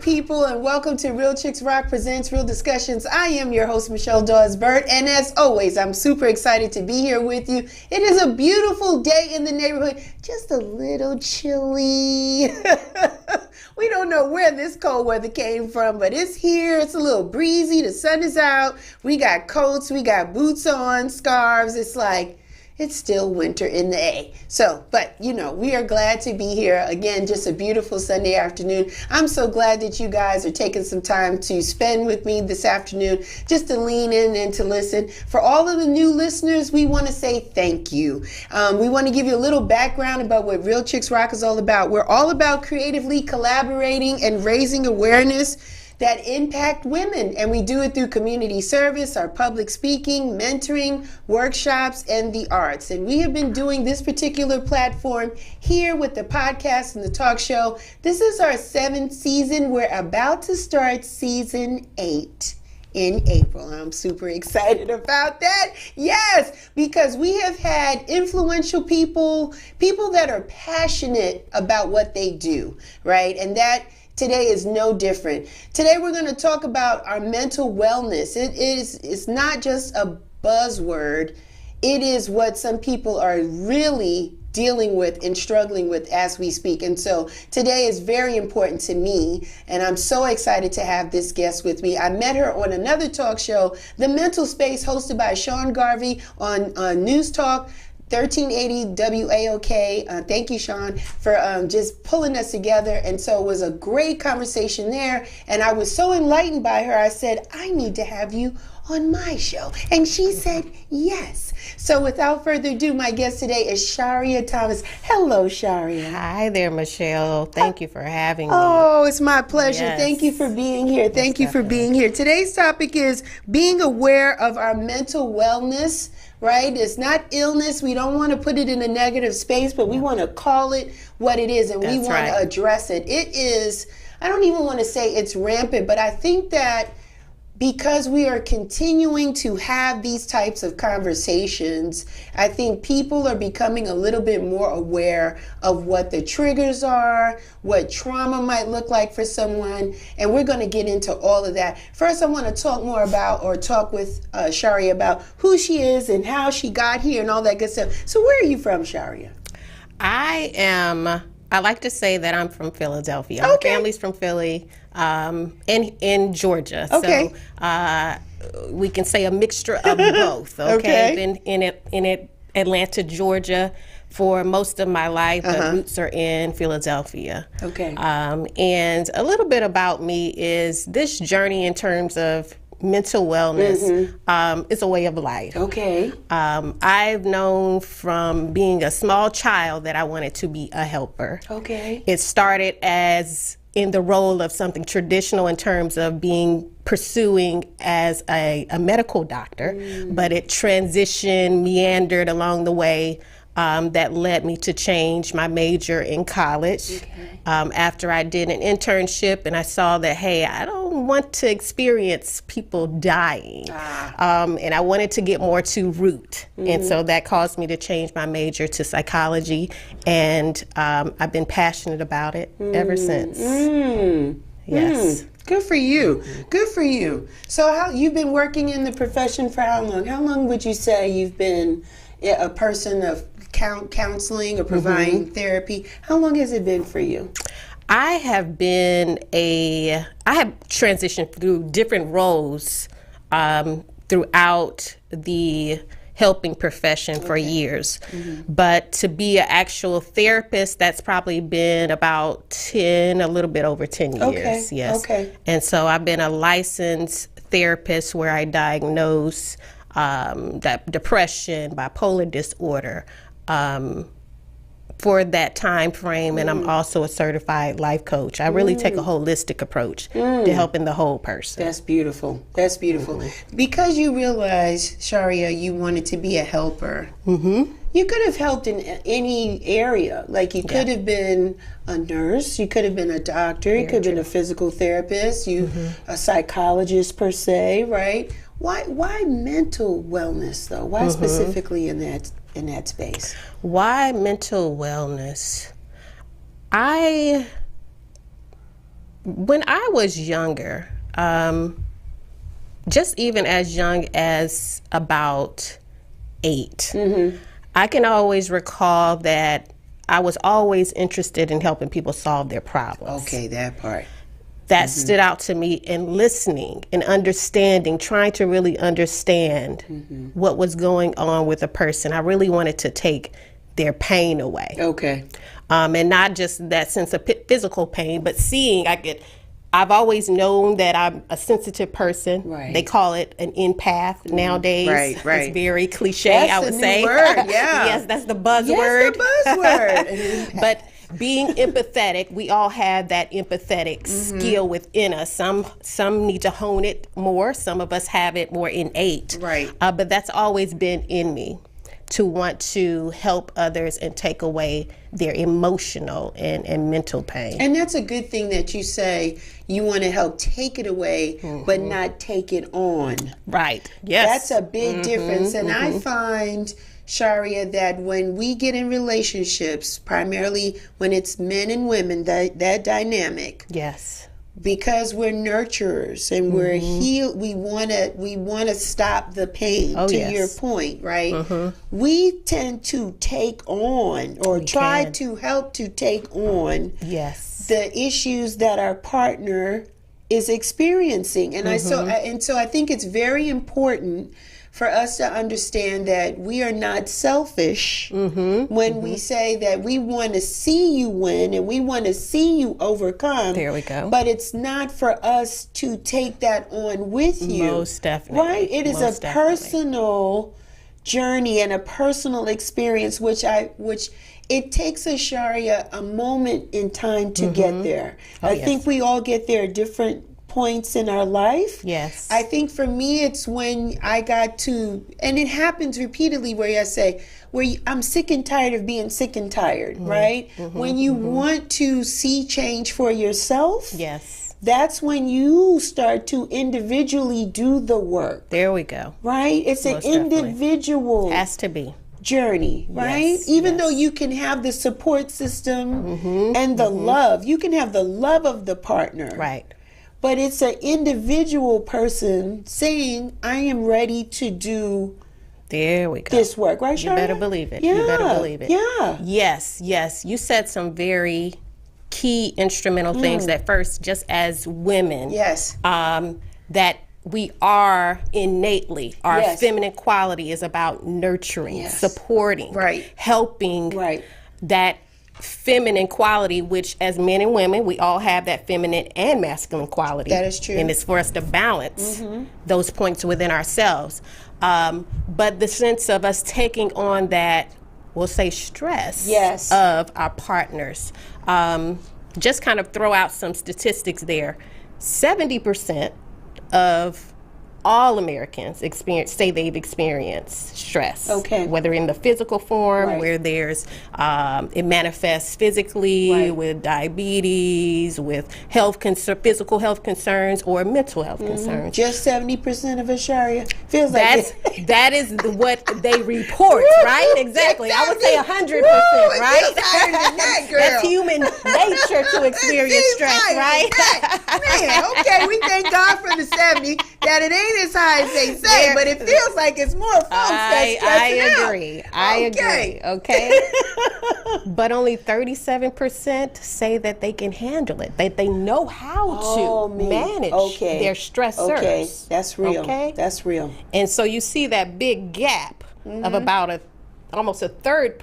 good people, and welcome to Real Chicks Rock Presents Real Discussions. I am your host, Michelle Dawes-Burt, and as always, I'm super excited to be here with you. It is a beautiful day in the neighborhood, just a little chilly. We don't know where this cold weather came from, but it's here. It's a little breezy. The sun is out. We got coats. We got boots on, scarves. It's like, it's still winter in the A. So, but you know, we are glad to be here. Again, just a beautiful Sunday afternoon. I'm so glad that you guys are taking some time to spend with me this afternoon, just to lean in and to listen. For all of the new listeners, we want to say thank you. We want to give you a little background about what Real Chicks Rock is all about. We're all about creatively collaborating and raising awareness that impact women, and we do it through community service, our public speaking, mentoring, workshops, and the arts. And we have been doing this particular platform here with the podcast and the talk show. This is our 7th season. We're about to start season 8 in April. I'm super excited about that. Yes, because we have had influential people that are passionate about what they do, right? And that today is no different. Today we're going to talk about our mental wellness. It's not just a buzzword. It is what some people are really dealing with and struggling with as we speak. And so today is very important to me, and I'm so excited to have this guest with me. I met her on another talk show, The Mental Space, hosted by Sean Garvey on News Talk 1380 WAOK. Thank you, Sean, for just pulling us together. And so it was a great conversation there. And I was so enlightened by her. I said, I need to have you on my show. And she said, yes. So without further ado, my guest today is Sharia Thomas. Hello, Sharia. Hi there, Michelle. Thank you for having me. Oh, it's my pleasure. Yes. Thank you for being here. Thank you for being here. Today's topic is being aware of our mental wellness. Right? It's not illness. We don't want to put it in a negative space, but we want to call it what it is, and we want to address it. It is, I don't even want to say it's rampant, but I think that because we are continuing to have these types of conversations, I think people are becoming a little bit more aware of what the triggers are, what trauma might look like for someone, and we're going to get into all of that. First, I want to talk more about, or talk with Sharia about who she is and how she got here and all that good stuff. So where are you from, Sharia? I like to say that I'm from Philadelphia. Okay. My family's from Philly, in Georgia. Okay. So we can say a mixture of both. Okay. Been in Atlanta, Georgia for most of my life, but roots are in Philadelphia. Okay. And a little bit about me is this journey in terms of mental wellness is a way of life. Okay. I've known from being a small child that I wanted to be a helper. Okay. It started as in the role of something traditional in terms of pursuing as a medical doctor, but it transitioned, meandered along the way. That led me to change my major in college. Okay. After I did an internship and I saw that, hey, I don't want to experience people dying. And I wanted to get more to root. And so that caused me to change my major to psychology. And I've been passionate about it ever since. Yes. Good for you. Good for you. So how you've been working in the profession for how long? How long would you say you've been a person of counseling or providing therapy? How long has it been for you? I have transitioned through different roles throughout the helping profession for years. But to be an actual therapist, that's probably been about a little bit over 10 years. Okay. Yes. Okay. And so I've been a licensed therapist where I diagnose that depression, bipolar disorder, for that time frame, and I'm also a certified life coach. I really take a holistic approach to helping the whole person. That's beautiful. That's beautiful. Because you realized, Sharia, you wanted to be a helper. You could have helped in any area. Like you could have been a nurse, you could have been a doctor, you could have been a physical therapist, a psychologist per se, right? Why mental wellness though? Why specifically in that space? Why mental wellness? I When I was younger, just even as young as about 8, I can always recall that I was always interested in helping people solve their problems. Okay, that part. That stood out to me in listening and understanding, trying to really understand what was going on with a person. I really wanted to take their pain away. Okay. And not just that sense of physical pain, but seeing I've always known that I'm a sensitive person. Right. They call it an empath nowadays. Right. It's very cliche, That's I would the new say. word, yeah. Yes, that's the buzzword. Yes, the buzzword. But being empathetic, we all have that empathetic skill within us. Some need to hone it more. Some of us have it more innate. Right. But that's always been in me, to want to help others and take away their emotional and mental pain. And that's a good thing that you say you want to help take it away, but not take it on. Right. Yes. That's a big difference. And I find, Sharia, that when we get in relationships, primarily when it's men and women, that dynamic, Yes. because we're nurturers and we're healed, we want to stop the pain. To yes. your point, right? We tend to take on or try to help to take on Yes. the issues that our partner is experiencing. And so I think it's very important for us to understand that we are not selfish when we say that we want to see you win and we want to see you overcome. There we go. But it's not for us to take that on with you. Most definitely. Right? It is Most a definitely. personal journey and a personal experience, which it takes a Sharia a moment in time to get there. I think we all get there at different points in our life. Yes. I think for me, it's when I got to, and it happens repeatedly where I say, I'm sick and tired of being sick and tired, right? When you want to see change for yourself, Yes. that's when you start to individually do the work, There we go. right? It's Most an definitely. individual Has to be. journey, right? Yes, Even yes. though you can have the support system and the love, you can have the love of the partner, Right. but it's an individual person saying, I am ready to do There we go. this work, right, You Sharia? better believe it. Yeah. You better believe it. Yeah. Yes, yes. You said some very key instrumental things that first, just as women, Yes. that we are innately, our Yes. feminine quality is about nurturing, Yes. supporting, Right. helping, Right. that feminine quality, which as men and women, we all have that feminine and masculine quality. That is true. And it's for us to balance those points within ourselves. But the sense of us taking on that, we'll say, stress Yes. of our partners. Just kind of throw out some statistics there. 70% of all Americans say they've experienced stress. Okay. Whether in the physical form, Right. where there's it manifests physically Right. with diabetes, with physical health concerns, or mental health concerns. Just 70% of us, Sharia. Feels like That is what they report, right? Exactly. I would say 100%, right? It feels higher than that, girl. That's human nature to experience Seems stress, higher right? than that. Man, okay, we thank God for the 70, that it ain't as high as they say, but it feels like it's more folks that's stressing out. I Okay. agree. Okay. But only 37% say that they can handle it. They know how to manage their stressors. Okay, that's real. Okay? That's real. And so you see that big gap of about almost a third,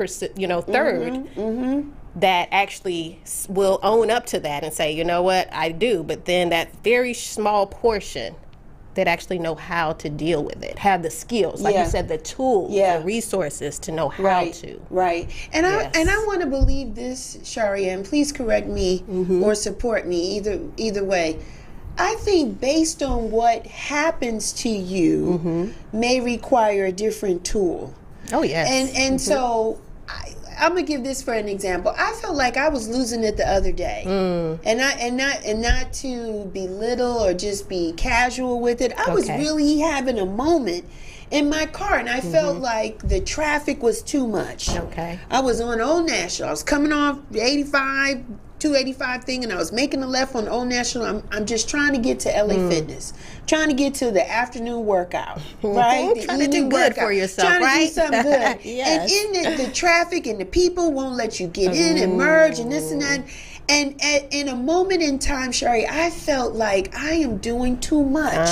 that actually will own up to that and say, you know what, I do. But then that very small portion that actually know how to deal with it, have the skills, like you said, the tools, the resources to know how to. Right. And I want to believe this, Sharia, and please correct me or support me, either way. I think based on what happens to you may require a different tool. Oh, yes. And so I'm gonna give this for an example. I felt like I was losing it the other day, and not to belittle or just be casual with it. I was really having a moment in my car, and I felt like the traffic was too much. Okay. I was on Old National. I was coming off 85, 285 thing, and I was making a left on Old National. I'm just trying to get to LA Fitness, trying to get to the afternoon workout, right? The Trying to do evening good workout. for yourself, trying right? to do something good. Yes. And in the traffic and the people won't let you get in and merge and this and that. And in a moment in time, Shari, I felt like I am doing too much.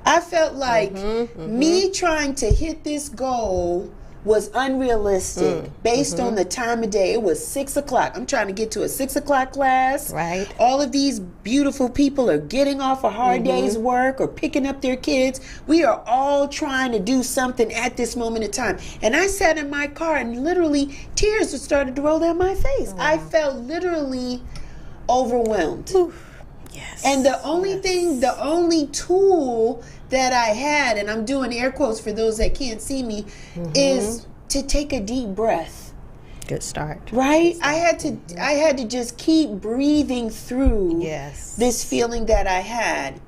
I felt like me trying to hit this goal was unrealistic based on the time of day. It was 6 o'clock. I'm trying to get to a 6 o'clock class. Right. All of these beautiful people are getting off a hard day's work or picking up their kids. We are all trying to do something at this moment in time. And I sat in my car and literally tears started to roll down my face. I felt literally overwhelmed. Yes. And the only thing, the only tool that I had, and I'm doing air quotes for those that can't see me, is to take a deep breath. Good start. Right? I had to just keep breathing through this feeling that I had.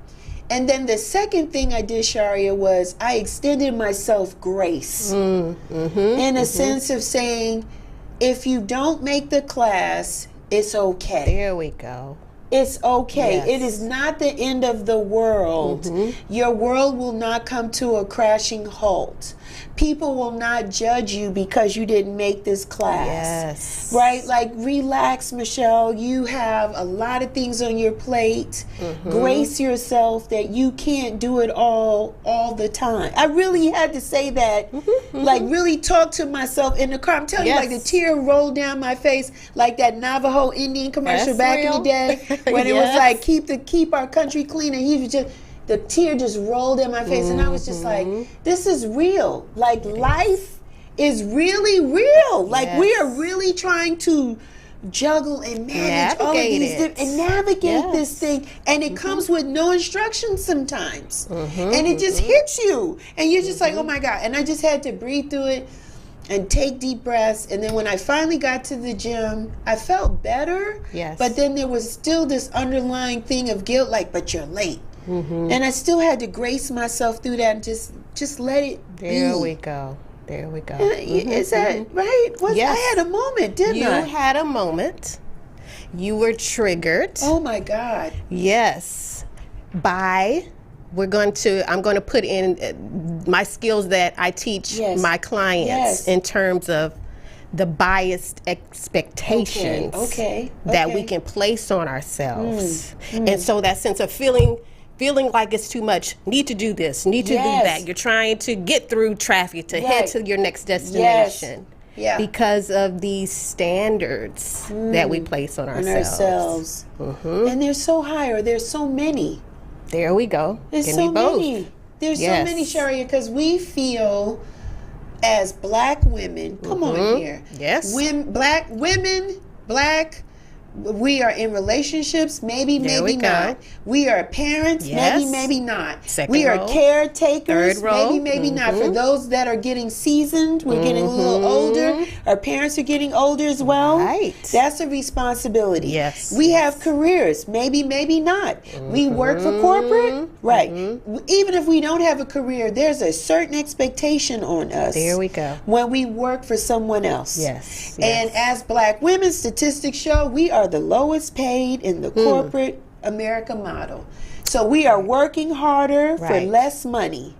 And then the second thing I did, Sharia, was I extended myself grace. In a sense of saying, if you don't make the class, it's okay. There we go. It's okay. Yes. It is not the end of the world. Your world will not come to a crashing halt. People will not judge you because you didn't make this class. Yes. Right? Like, relax, Michelle. You have a lot of things on your plate. Grace yourself that you can't do it all the time. I really had to say that, like, really talk to myself in the car. I'm telling you, like, the tear rolled down my face, like that Navajo Indian commercial back in the day when it was like, keep our country clean, and he was just, the tear just rolled in my face, and I was just like, this is real. Like, life is really real. Like, we are really trying to juggle and manage all of these and navigate this thing, and it comes with no instructions sometimes, and it just hits you, and you're just like, oh my God. And I just had to breathe through it and take deep breaths. And then when I finally got to the gym, I felt better. But then there was still this underlying thing of guilt, like, but you're late. And I still had to grace myself through that and just let it be. There we go. Is that right? Yes. I had a moment, didn't I? You had a moment. You were triggered. Oh my God. Yes. I'm going to put in my skills that I teach my clients in terms of the biased expectations that we can place on ourselves. And so that sense of feeling like it's too much, need to do this, need to do that. You're trying to get through traffic to head to your next destination. Because of these standards that we place on ourselves. And they're so high, or there's so many. There we go. There's so many. There's so many, Sharia, because we feel as black women, come on here. Black women, we are in relationships, maybe not. We are parents, maybe not. We are caretakers, maybe not. For those that are getting seasoned, we're getting a little older. Our parents are getting older as well. That's a responsibility. We have careers, maybe not. We work for corporate, Even if we don't have a career, there's a certain expectation on us. There we go. When we work for someone else. And as black women, statistics show we are the lowest paid in the corporate America model. So we are working harder for less money.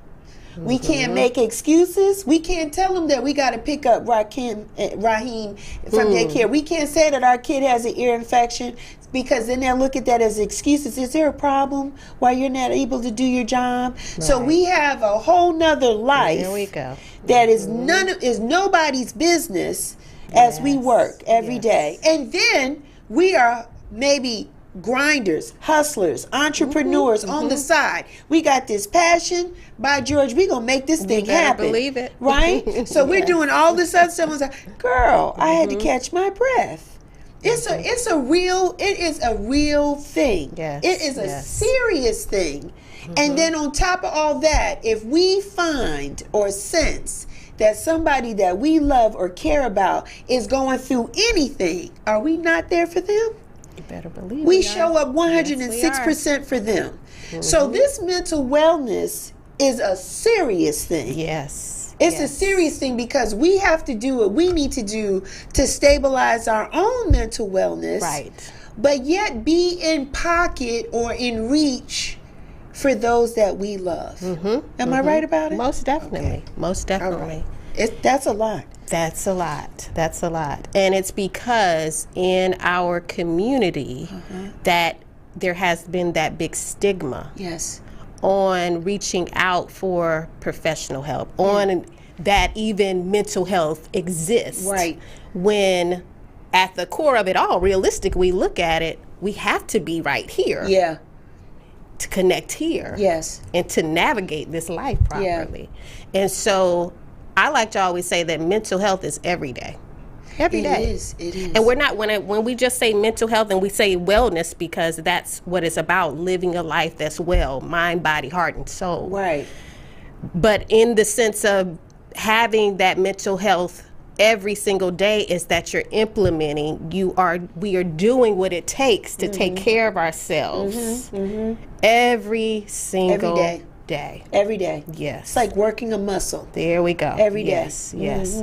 We can't make excuses. We can't tell them that we got to pick up Raheem from daycare. We can't say that our kid has an ear infection, because then they'll look at that as excuses. Is there a problem why you're not able to do your job? So we have a whole nother life that is nobody's business as we work every day. And then we are maybe grinders, hustlers, entrepreneurs on the side. We got this passion. By George, we gonna make this thing happen. Believe it. Right? So we're doing all this other stuff. I was like, girl, I had to catch my breath. It is a real thing. It is a serious thing. And then on top of all that, if we find or sense that somebody that we love or care about is going through anything, are we not there for them? You better believe we show up 106% for them. So this mental wellness is a serious thing. It's a serious thing because we have to do what we need to do to stabilize our own mental wellness. Right. But yet be in pocket or in reach for those that we love. Am I right about it? Most definitely. Okay. Most definitely. That's a lot. That's a lot. That's a lot. And it's because in our community that there has been that big stigma Yes. on reaching out for professional help, on that even mental health exists. Right. When at the core of it all, realistic, we look at it, we have to be right here Yeah. to connect here. Yes. And to navigate this life properly. And so I like to always say that mental health is every day. Every day. It is. It is. And we're not, when we just say mental health and we say wellness, because that's what it's about, living a life that's well, mind, body, heart, and soul. Right. But in the sense of having that mental health every single day is that you're implementing, we are doing what it takes to take care of ourselves every single day. Every day. Yes. It's like working a muscle. There we go. Every day. Yes, yes.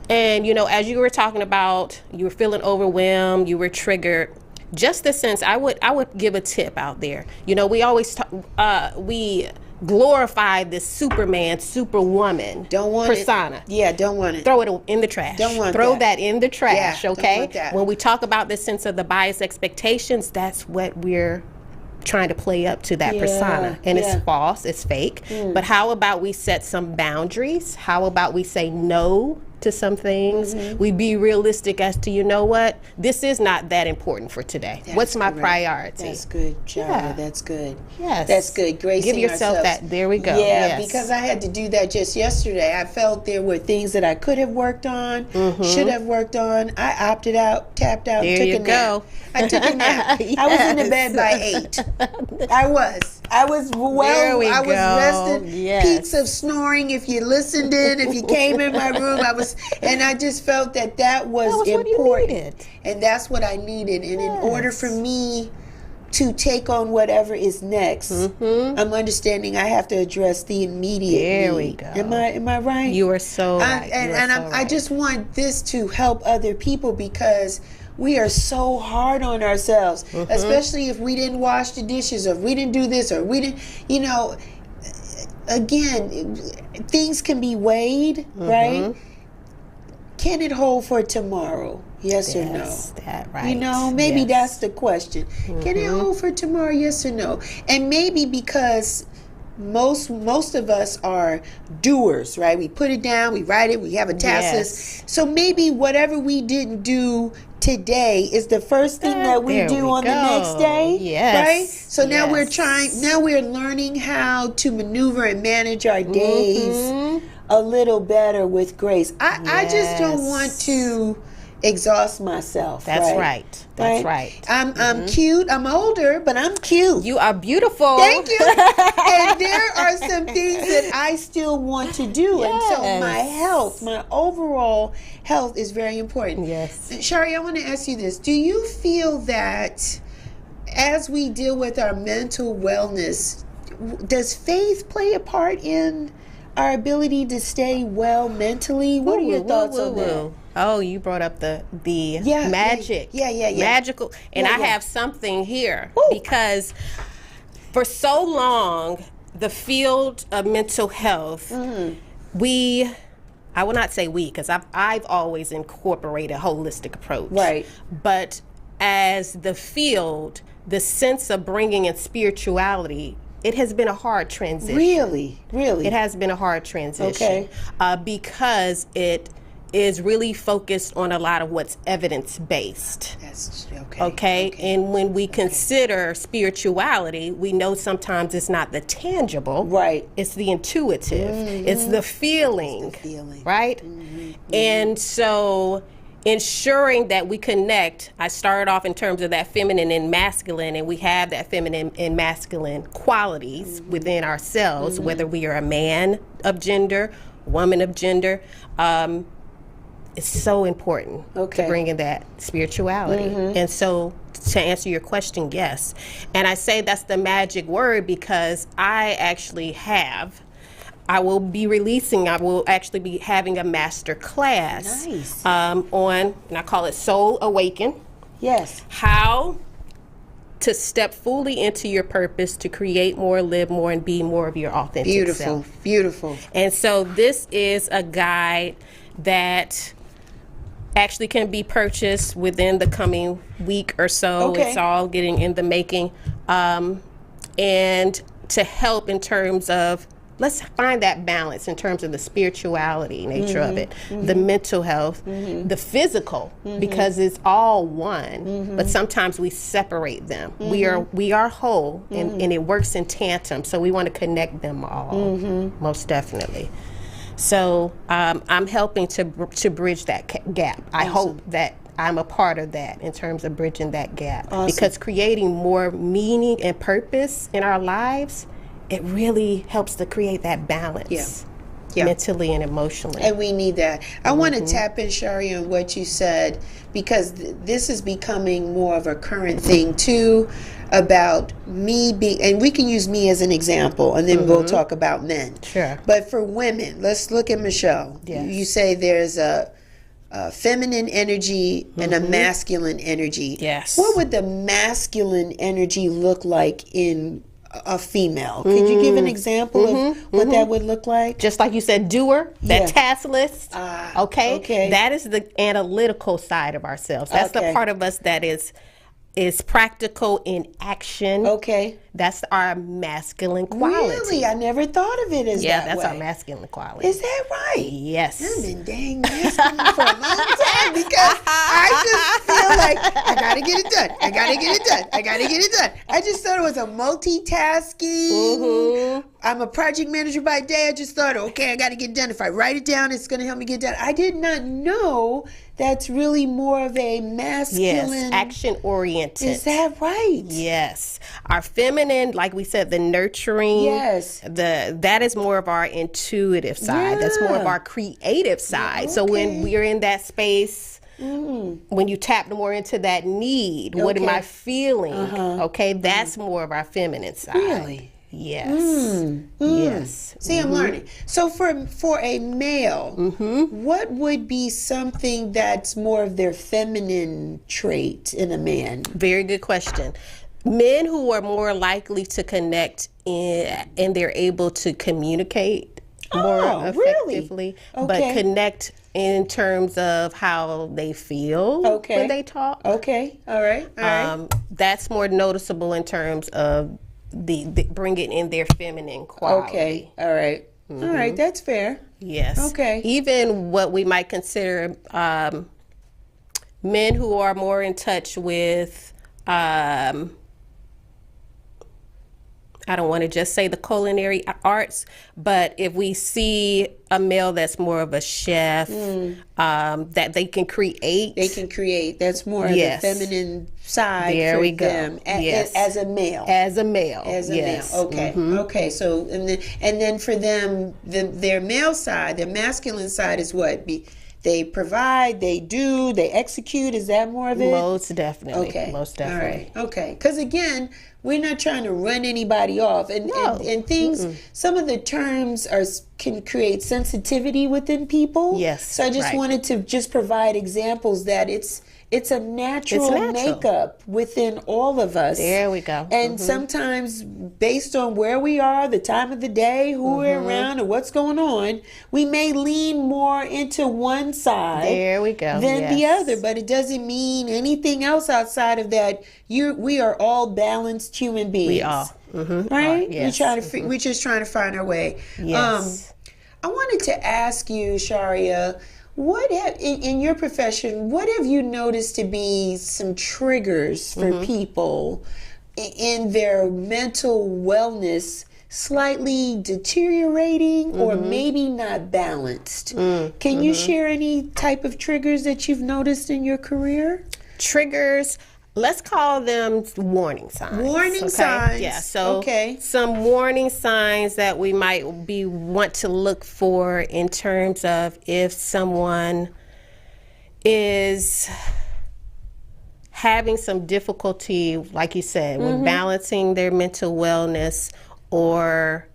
And, you know, as you were talking about, you were feeling overwhelmed, you were triggered, just the sense, I would give a tip out there. You know, we always we glorify this Superman, Superwoman persona. Yeah, don't want it. Throw it in the trash. Don't want Throw that. that in the trash, Yeah, okay? don't want that. When we talk about this sense of the biased expectations, that's what we're trying to play up to, that persona. And it's false, it's fake. But how about we set some boundaries? How about we say no to some things? We be realistic as to, you know what, this is not that important for today. What's my priority? That's good, Shara. Yeah. That's good. Yes. That's good. Gracing Give yourself ourselves. that. There we go. Yeah, Yes. because I had to do that just yesterday. I felt there were things that I could have worked on, should have worked on. I opted out, tapped out, There took you a nap. go. I took a nap. I was in the bed by 8. I was There we I was go. rested. Yes. Peaks of snoring. If you listened in, if you came in my room, and I just felt that was what you important. needed. And that's what I needed. And in order for me to take on whatever is next, I'm understanding I have to address the immediate There we need. go. Am I right? You are so right. I just want this to help other people because we are so hard on ourselves, especially if we didn't wash the dishes or if we didn't do this or we didn't, you know, again, things can be weighed, right? Can it hold for tomorrow? Yes or no? That right. You know, maybe that's the question. Can it hold for tomorrow? Yes or no? And maybe because most of us are doers, right? We put it down, we write it, we have a task list. So maybe whatever we didn't do today is the first thing that we do on the next day. Yes. Right? So now we're learning how to maneuver and manage our days a little better with grace. I just don't want to exhaust myself. That's right. That's right. I'm cute. I'm older, but I'm cute. You are beautiful. Thank you. And there are some things that I still want to do. And so my health, my overall health is very important. Yes. Shari, I want to ask you this. Do you feel that as we deal with our mental wellness, does faith play a part in our ability to stay well mentally? What are your thoughts on that? Oh, you brought up the magic. Yeah. Magical. And I have something here because for so long, the field of mental health, I will not say we, because I've always incorporated a holistic approach. Right. But as the field, the sense of bringing in spirituality, it has been a hard transition. Really? It has been a hard transition. Because it is really focused on a lot of what's evidence-based. That's Okay? And when we consider spirituality, we know sometimes it's not the tangible. Right. It's the intuitive. It's the feeling. Right? And so ensuring that we connect, I started off in terms of that feminine and masculine, and we have that feminine and masculine qualities within ourselves, whether we are a man of gender, woman of gender. It's so important to bring in that spirituality. And so to answer your question, yes. And I say that's the magic word because I actually have I will actually be having a master class Nice. on, and I call it Soul Awaken. Yes. How to step fully into your purpose to create more, live more, and be more of your authentic self. Beautiful. Beautiful. And so this is a guide that actually can be purchased within the coming week or so. Okay. It's all getting in the making. And to help in terms of, let's find that balance in terms of the spirituality nature of it, the mental health, the physical, because it's all one, but sometimes we separate them. We are whole, and it works in tandem, so we want to connect them all, most definitely. So I'm helping to bridge that gap. I hope that I'm a part of that in terms of bridging that gap. Because creating more meaning and purpose in our lives, it really helps to create that balance mentally and emotionally. And we need that. I want to tap in, Shari, on what you said, because this is becoming more of a current thing too, about me being, and we can use me as an example, and then we'll talk about men. Sure. But for women, let's look at Michelle. Yes. You say there's a feminine energy and a masculine energy. Yes. What would the masculine energy look like in a female? Could you give an example of what that would look like? Just like you said, doer, that task list. Okay. That is the analytical side of ourselves. That's the part of us that is practical in action. Okay. That's our masculine quality. Really? I never thought of it as that Yeah, that's way. our masculine quality. Is that right? Yes. I've been dang masculine for a long time, because I just feel like I gotta get it done. I gotta get it done. I gotta get it done. I just thought it was a multitasking. I'm a project manager by day. I just thought, okay, I gotta get it done. If I write it down, it's gonna help me get it done. I did not know that's really more of a masculine. Yes, action oriented. Is that right? Yes. Our feminine, like we said, the nurturing. Yes. That is more of our intuitive side. That's more of our creative side. So when we're in that space, when you tap more into that need, what am I feeling? Okay, that's more of our feminine side. Really? Yes. Yes. See, I'm learning. So for a male, what would be something that's more of their feminine trait in a man? Very good question. Men who are more likely to connect and they're able to communicate more effectively, but connect in terms of how they feel when they talk. Okay. All right. That's more noticeable in terms of the bringing in their feminine quality. Okay. All right. All right. That's fair. Yes. Okay. Even what we might consider men who are more in touch with, I don't want to just say the culinary arts, but if we see a male that's more of a chef, that they can create. They can create. That's more of the feminine side for them as a male. As a male. Male. Okay. Okay. So and then for them, their male side, their masculine side is what? They provide, they do, they execute. Is that more of it? Most definitely. Okay. Most definitely. All right. Okay. Because again, we're not trying to run anybody off, and things. Some of the terms can create sensitivity within people. Yes. So I just wanted to just provide examples that it's a natural makeup within all of us. There we go. And sometimes, based on where we are, the time of the day, who we're around, and what's going on, we may lean more into one side. There we go. Than the other. But it doesn't mean anything else outside of that. We are all balanced human beings. We are. Right? Yes. We're just trying to find our way. Yes. I wanted to ask you, Sharia, in your profession, what have you noticed to be some triggers for people in their mental wellness slightly deteriorating or maybe not balanced? Can you share any type of triggers that you've noticed in your career? Triggers. Let's call them warning signs. Warning signs. Yeah. So some warning signs that we might want to look for in terms of if someone is having some difficulty, like you said, with balancing their mental wellness, or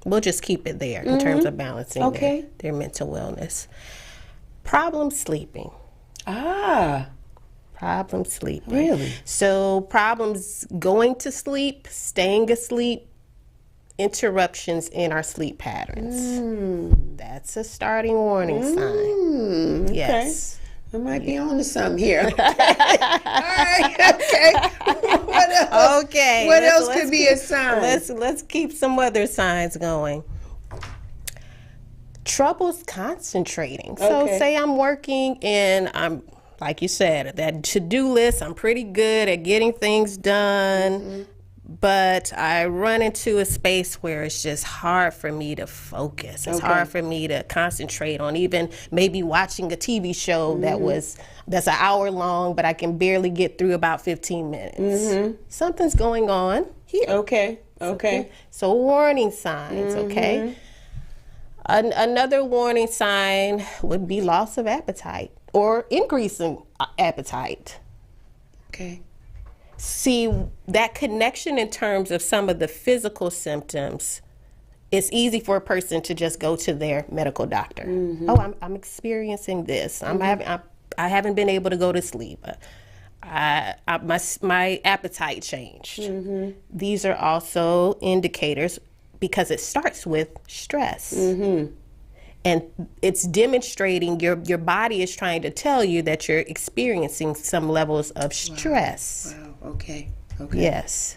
We'll just keep it there in terms of balancing Okay. their mental wellness. Problem sleeping. Problem sleeping. Really? So problems going to sleep, staying asleep, interruptions in our sleep patterns. That's a starting warning sign. Yes. I might be on to something here. Okay. All right. Okay. What else? Okay. What else could be a sign? Let's keep some other signs going. Troubles concentrating. So Okay. say I'm working and I'm, like you said, that to-do list, I'm pretty good at getting things done, but I run into a space where it's just hard for me to focus. It's hard for me to concentrate on even maybe watching a TV show that's an hour long, but I can barely get through about 15 minutes. Something's going on here. Okay. So warning signs, okay? Another warning sign would be loss of appetite or increasing appetite. Okay. See, that connection in terms of some of the physical symptoms, it's easy for a person to just go to their medical doctor. Oh, I'm experiencing this. I haven't been able to go to sleep. My appetite changed. These are also indicators because it starts with stress. And it's demonstrating your body is trying to tell you that you're experiencing some levels of stress. Wow. Okay. Yes.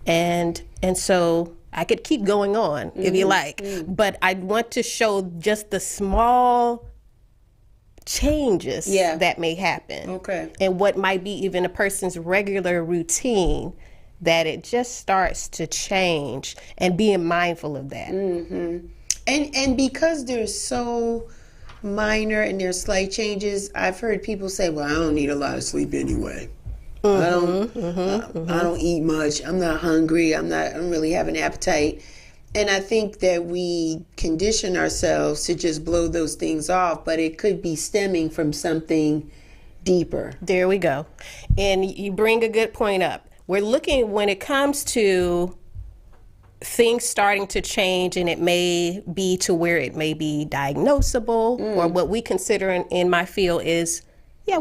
And so I could keep going on if you like, but I want to show just the small changes that may happen. Okay. And what might be even a person's regular routine, that it just starts to change, and being mindful of that. And because they're so minor and they're slight changes, I've heard people say, "Well, I don't need a lot of sleep anyway. I don't eat much. I'm not hungry. I don't really have an appetite." And I think that we condition ourselves to just blow those things off, but it could be stemming from something deeper. There we go. And you bring a good point up. We're looking, when it comes to things starting to change, and it may be to where it may be diagnosable, or what we consider in my field is,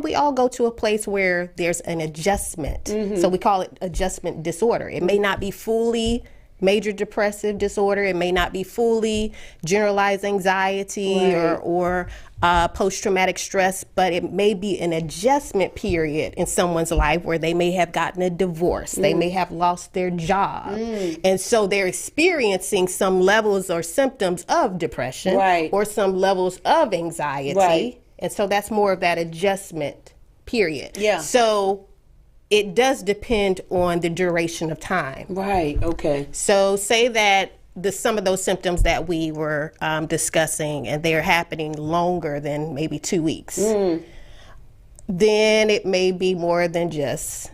we all go to a place where there's an adjustment. So we call it adjustment disorder. It may not be fully major depressive disorder. It may not be fully generalized anxiety or post-traumatic stress, but it may be an adjustment period in someone's life where they may have gotten a divorce. They may have lost their job. And so they're experiencing some levels or symptoms of depression or some levels of anxiety. And so that's more of that adjustment period. So it does depend on the duration of time. Okay. So say that some of those symptoms that we were discussing, and they're happening longer than maybe 2 weeks. Then it may be more than just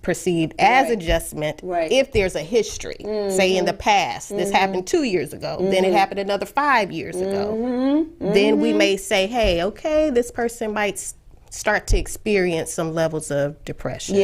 perceived as adjustment. If there's a history, say in the past, this happened 2 years ago, then it happened another 5 years ago. Then we may say, hey, okay, this person might start to experience some levels of depression.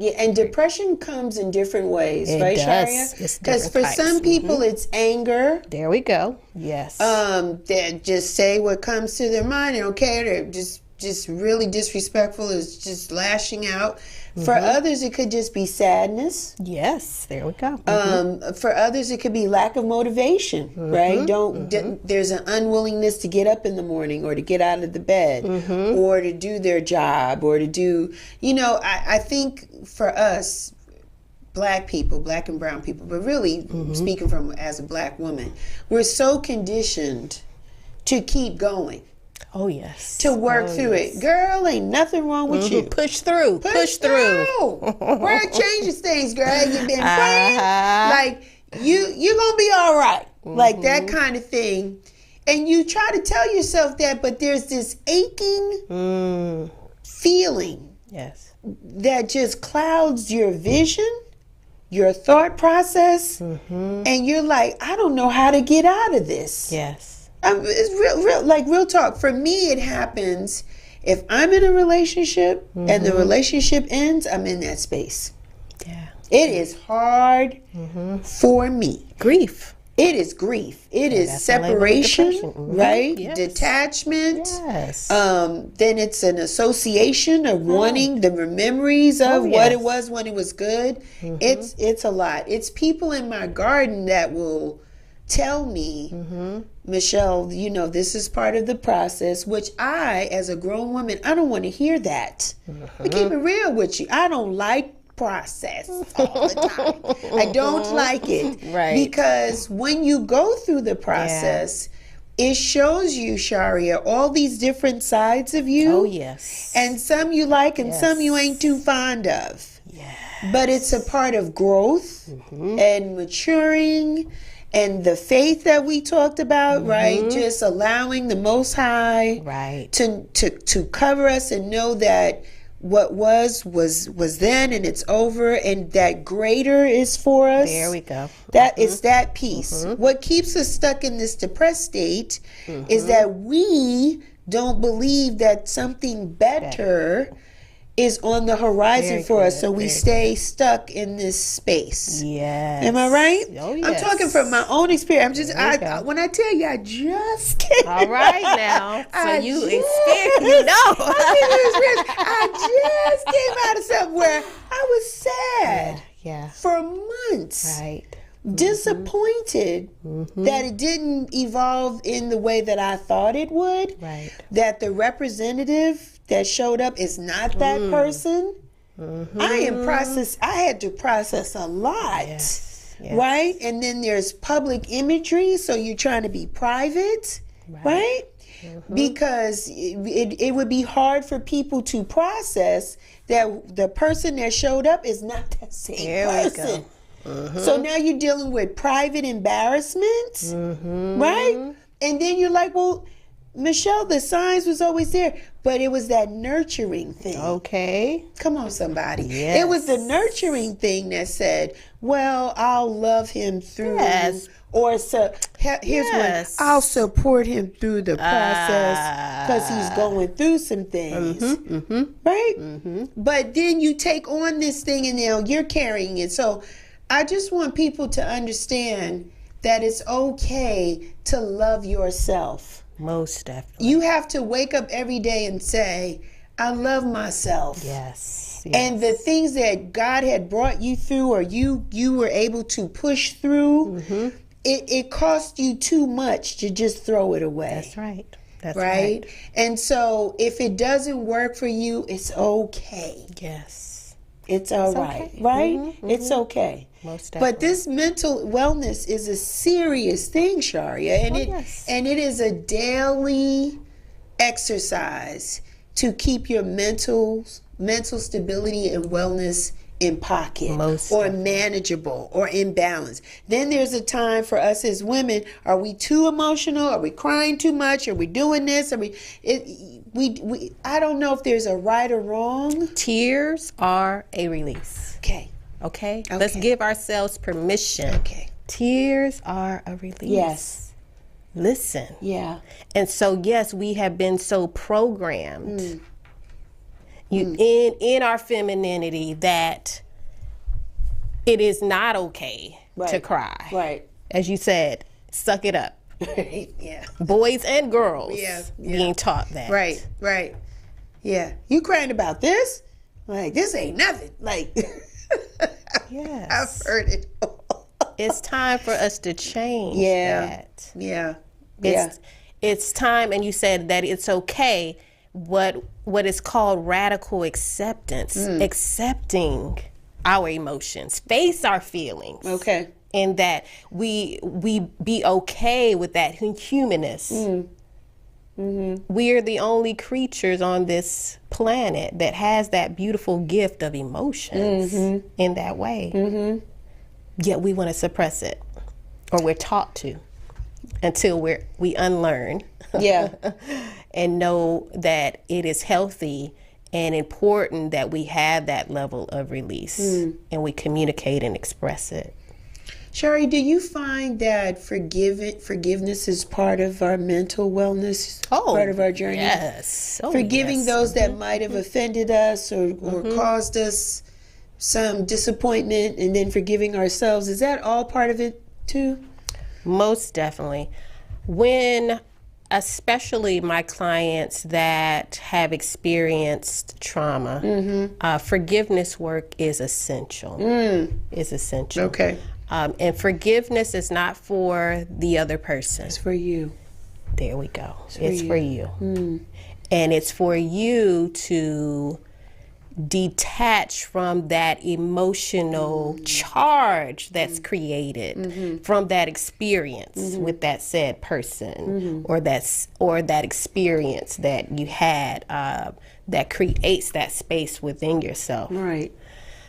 And depression comes in different ways, right, Sharia? Because for some people, it's anger. There we go. Yes. They just say what comes to their mind. They don't care. They're just really disrespectful. It's just lashing out. For others, it could just be sadness. Yes, there we go. For others, it could be lack of motivation, right? There's an unwillingness to get up in the morning or to get out of the bed or to do their job or to do, I think for us, Black people, Black and brown people, but really speaking from as a Black woman, we're so conditioned to keep going. Oh, yes. To work through it. Girl, ain't nothing wrong with you. Push through. Push through. Prayer changes things, girl. You've been praying. Like, you're going to be all right. Like that kind of thing. And you try to tell yourself that, but there's this aching feeling that just clouds your vision, your thought process. And you're like, I don't know how to get out of this. It's real talk. For me, it happens if I'm in a relationship and the relationship ends, I'm in that space. It is hard for me. Grief. It is grief. It is that's the label of separation, depression. right? Yes. Detachment. Yes. Then it's an association of wanting the memories of what yes. it was when it was good. It's a lot. It's people in my garden that will tell me, Michelle, you know, this is part of the process, which I, as a grown woman, I don't want to hear that. I keep it real with you. I don't like process all the time. I don't like it. Right. Because when you go through the process, it shows you, Sharia, all these different sides of you. Oh, yes. And some you like and some you ain't too fond of. Yes. But it's a part of growth and maturing and the faith that we talked about, right? Just allowing the Most High to cover us and know that what was then and it's over, and that greater is for us. There we go. That it's that peace. What keeps us stuck in this depressed state is that we don't believe that something better is on the horizon for us, so we stay stuck in this space. Yes. Am I right? Oh, yes. I'm talking from my own experience. I'm just, when I tell you, I just came. All right now. So you experience, you know. I just came out of somewhere. I was sad for months. Right. Disappointed that it didn't evolve in the way that I thought it would. Right. That the representative that showed up is not that person. I had to process a lot. Right? And then there's public imagery, so you're trying to be private, right? Because it would be hard for people to process that the person that showed up is not that same person. So now you're dealing with private embarrassment, right? And then you're like, well, Michelle, the signs was always there, but it was that nurturing thing. Okay. Come on, somebody. Yes. It was the nurturing thing that said, well, I'll love him through. Yes. Or here's one, I'll support him through the process because he's going through some things. Right? But then you take on this thing and now you're carrying it. So I just want people to understand that it's okay to love yourself. Most definitely. You have to wake up every day and say, I love myself. Yes. And the things that God had brought you through or you were able to push through, it cost you too much to just throw it away. That's right. That's right. And so if it doesn't work for you, it's okay. Yes. It's all right. Okay. Right? It's okay. Most definitely. But this mental wellness is a serious thing, Sharia, and it is a daily exercise to keep your mental stability and wellness in pocket or manageable or in balance. Then there's a time for us as women. Are we too emotional? Are we crying too much? Are we doing this? I don't know if there's a right or wrong. Tears are a release. Okay? Let's give ourselves permission. Okay. Tears are a release. Yes. Listen. Yeah. And so, yes, we have been so programmed in our femininity that it is not okay to cry. Right. As you said, suck it up. Yeah. Boys and girls being taught that. Right. Yeah. You crying about this? Like, this ain't nothing. Like, yes. I've heard it. It's time for us to change that. Yeah. It's time, and you said that it's okay. What is called radical acceptance, accepting our emotions, face our feelings. Okay. And that we be okay with that humanness. We are the only creatures on this planet that has that beautiful gift of emotions in that way. Yet we want to suppress it, or we're taught to, until we unlearn. Yeah. And know that it is healthy and important that we have that level of release and we communicate and express it. Shari, do you find that forgiveness is part of our mental wellness, part of our journey? Yes. Forgiving those that might have offended us or caused us some disappointment, and then forgiving ourselves. Is that all part of it too? Most definitely. When, especially my clients that have experienced trauma, forgiveness work is essential. Is essential. Okay. And forgiveness is not for the other person. It's for you. There we go. It's for you. And it's for you to detach from that emotional charge that's created from that experience with that said person, or that experience that you had that creates that space within yourself. Right.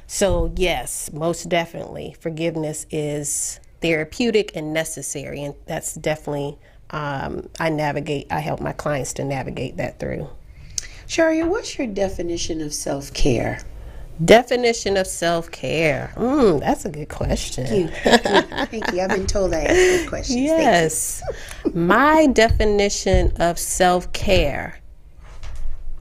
So yes, most definitely, forgiveness is therapeutic and necessary, and that's definitely I help my clients to navigate that through. Sharia, what's your definition of self-care? Definition of self-care. That's a good question. Thank you. I've been told I ask good questions. Yes. My definition of self-care,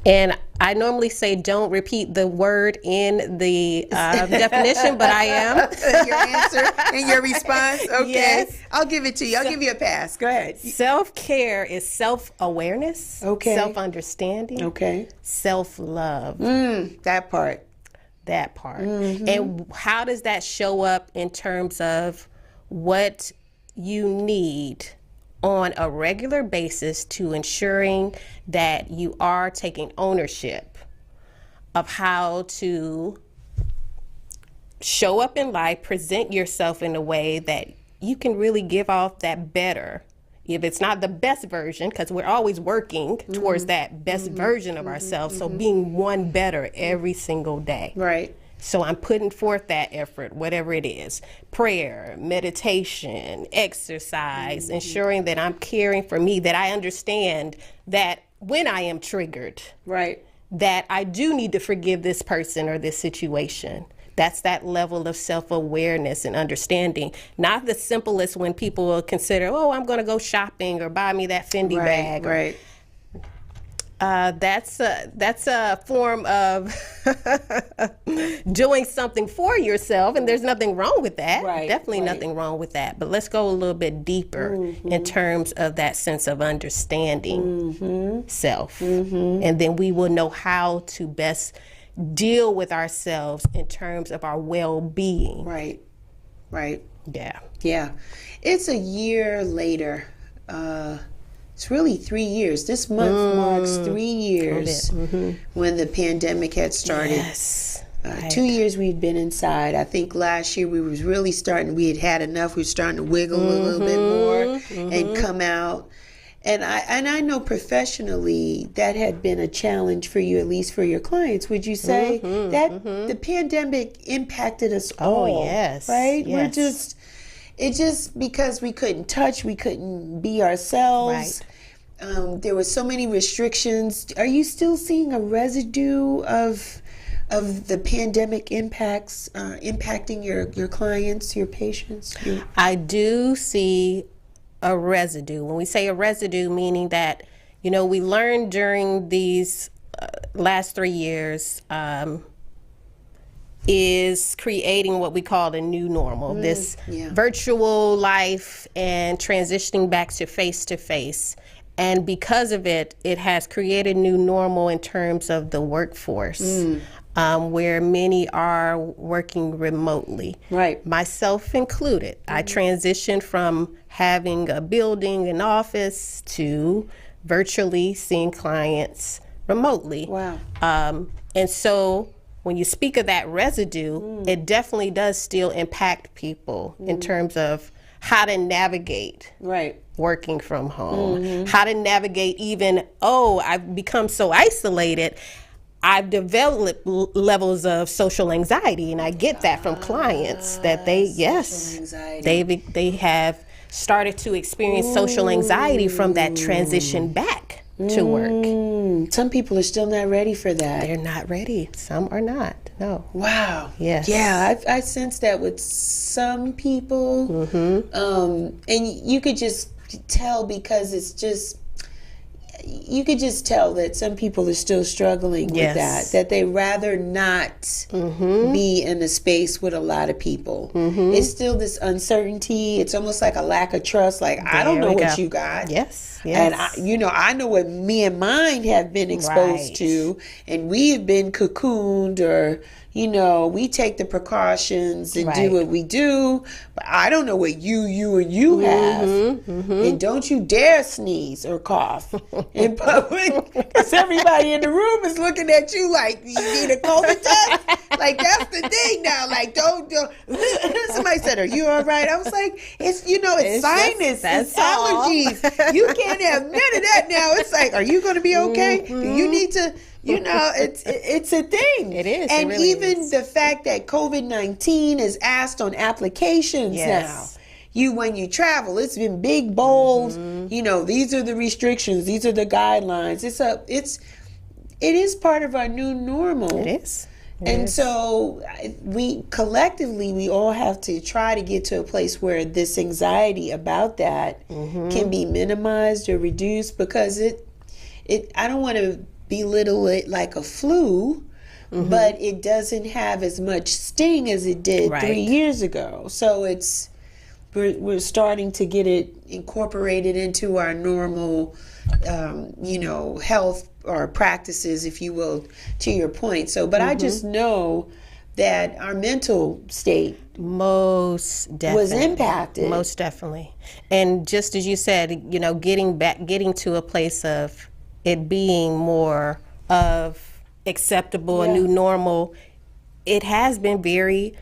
and I normally say don't repeat the word in the definition, but I am. Your answer and your response? Okay. Yes. I'll give it to you. I'll give you a pass. Go ahead. Self-care is self-awareness, Okay. self-understanding, Okay. self-love. That part. That part. And how does that show up in terms of what you need on a regular basis to ensuring that you are taking ownership of how to show up in life, present yourself in a way that you can really give off that better. If it's not the best version, because we're always working towards that best version of ourselves, so being one better every single day. Right. So I'm putting forth that effort, whatever it is, prayer, meditation, exercise, ensuring that I'm caring for me, that I understand that when I am triggered, Right. that I do need to forgive this person or this situation. That's that level of self-awareness and understanding. Not the simplest when people will consider, oh, I'm going to go shopping or buy me that Fendi bag. Right. That's a form of doing something for yourself, and there's nothing wrong with that. Right, Definitely right. nothing wrong with that. But let's go a little bit deeper in terms of that sense of understanding self, and then we will know how to best deal with ourselves in terms of our well-being. Right. Right. Yeah. Yeah. It's a year later. It's really 3 years. This month marks 3 years when the pandemic had started. Yes. 2 years we'd been inside. I think last year we was really starting, we had enough. We were starting to wiggle a little bit more and come out. And I know professionally that had been a challenge for you, at least for your clients. Would you say that the pandemic impacted us all? Oh, yes. Right? Yes. It's just because we couldn't touch, we couldn't be ourselves. Right. There were so many restrictions. Are you still seeing a residue of the pandemic impacts impacting your clients, your patients? I do see a residue. When we say a residue, meaning that, we learned during these last 3 years is creating what we call the new normal, this virtual life and transitioning back to face. And because of it, it has created new normal in terms of the workforce, where many are working remotely. Right. Myself included. I transitioned from having a building, an office, to virtually seeing clients remotely. Wow. And so when you speak of that residue, it definitely does still impact people in terms of how to navigate Right. working from home, how to navigate even, I've become so isolated, I've developed levels of social anxiety, and I get that from clients that they have started to experience social anxiety from that transition back to work. Some people are still not ready for that. They're not ready. Some are not. No. Wow. Yes. Yeah, I sense that with some people. And you could just tell because it's just, you could just tell that some people are still struggling with that they rather not be in a space with a lot of people. It's still this uncertainty. It's almost like a lack of trust. Like, I don't know what you got. And I know what me and mine have been exposed to, and we have been cocooned, or we take the precautions and do what we do, but I don't know what you have. And don't you dare sneeze or cough in public, because everybody in the room is looking at you like, you need a COVID test? Like, that's the thing now. Like, don't. Somebody said, are you all right? I was like, it's sinus, it's allergies. You can't have none of that now. It's like, are you going to be okay? Do you need to... it's a thing. It is. And it really even is. the fact that COVID-19 is asked on applications now. When you travel, it's been big, bold. These are the restrictions. These are the guidelines. It is part of our new normal. It is. So we all have to try to get to a place where this anxiety about that can be minimized or reduced, because I don't want to belittle it like a flu, but it doesn't have as much sting as it did 3 years ago. So we're starting to get it incorporated into our normal, health or practices, if you will, to your point. So, but I just know that our mental state most definitely was impacted. Most definitely. And just as you said, getting to a place of it being more of acceptable, a new normal, it has been very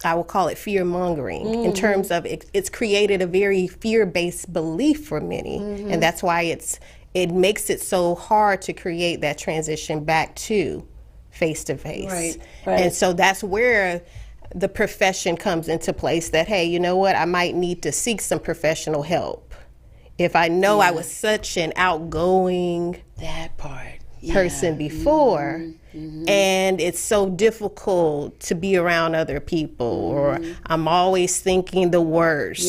I will call it fear mongering, in terms of it's created a very fear-based belief for many. And that's why it makes it so hard to create that transition back to face-to-face. Right. And so that's where the profession comes into place, that, hey, you know what, I might need to seek some professional help. If I know I was such an outgoing person before, and it's so difficult to be around other people, or I'm always thinking the worst.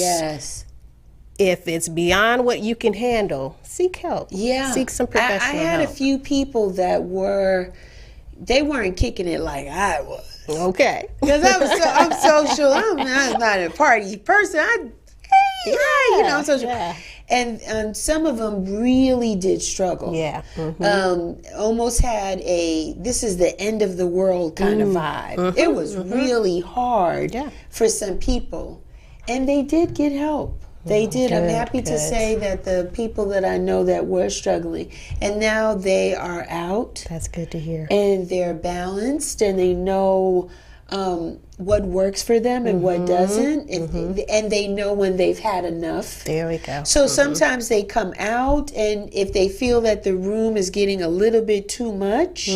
If it's beyond what you can handle, seek help. Seek some professional help. I had a few people that weren't kicking it like I was. Okay. Because I'm social. I'm not a party person. I'm social. And some of them really did struggle. Almost had this is the end of the world kind of vibe. It was really hard for some people. And they did get help. They did. I'm happy to say that the people that I know that were struggling, and now they are out. That's good to hear. And they're balanced, and they know what works for them and what doesn't, and they know when they've had enough. There we go. So sometimes they come out, and if they feel that the room is getting a little bit too much,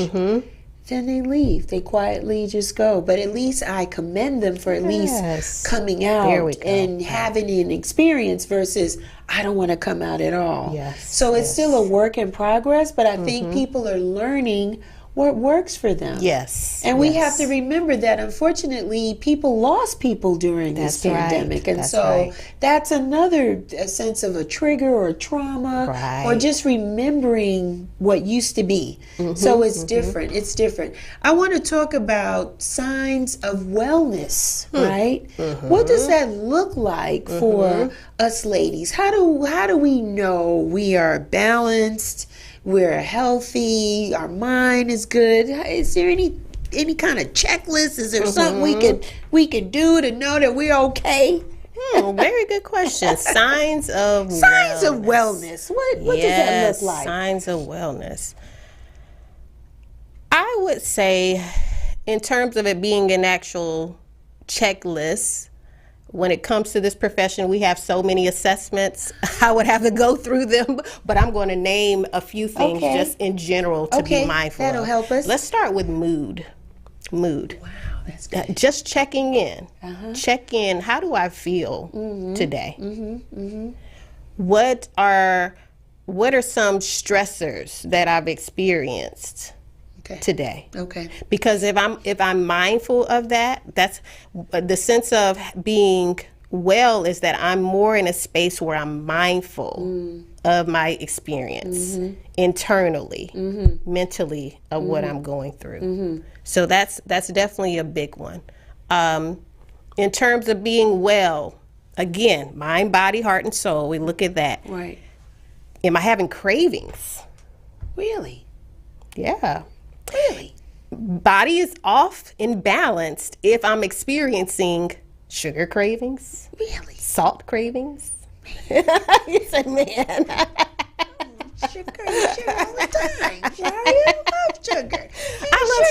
then they leave. They quietly just go. But at least I commend them for at least coming out and having an experience versus, I don't want to come out at all. So it's still a work in progress, but I think people are learning what works for them. And we have to remember that, unfortunately, people lost people during this pandemic. And that's another sense of a trigger or trauma, or just remembering what used to be. So it's different. It's different. I want to talk about signs of wellness, right? What does that look like for us ladies? How do we know we are balanced? We're healthy, our mind is good. Is there any kind of checklist? Is there something we can do to know that we're okay? Very good question. Signs of wellness. What does that look like? Signs of wellness. I would say, in terms of it being an actual checklist, when it comes to this profession, we have so many assessments. I would have to go through them, but I'm going to name a few things just in general to be mindful of. That'll help us. Let's start with mood. Wow, that's good. Just checking in. Check in. How do I feel today? What are some stressors that I've experienced today? Because if I'm mindful of that, that's the sense of being well, is that I'm more in a space where I'm mindful of my experience internally, mentally of what I'm going through. So that's definitely a big one. In terms of being well, again, mind, body, heart, and soul, we look at that. Right. Am I having cravings? Really? Yeah. Really? Body is off and balanced if I'm experiencing sugar cravings, Really? salt cravings. You said, man. Sugar all the time. Shari, I love sugar. I love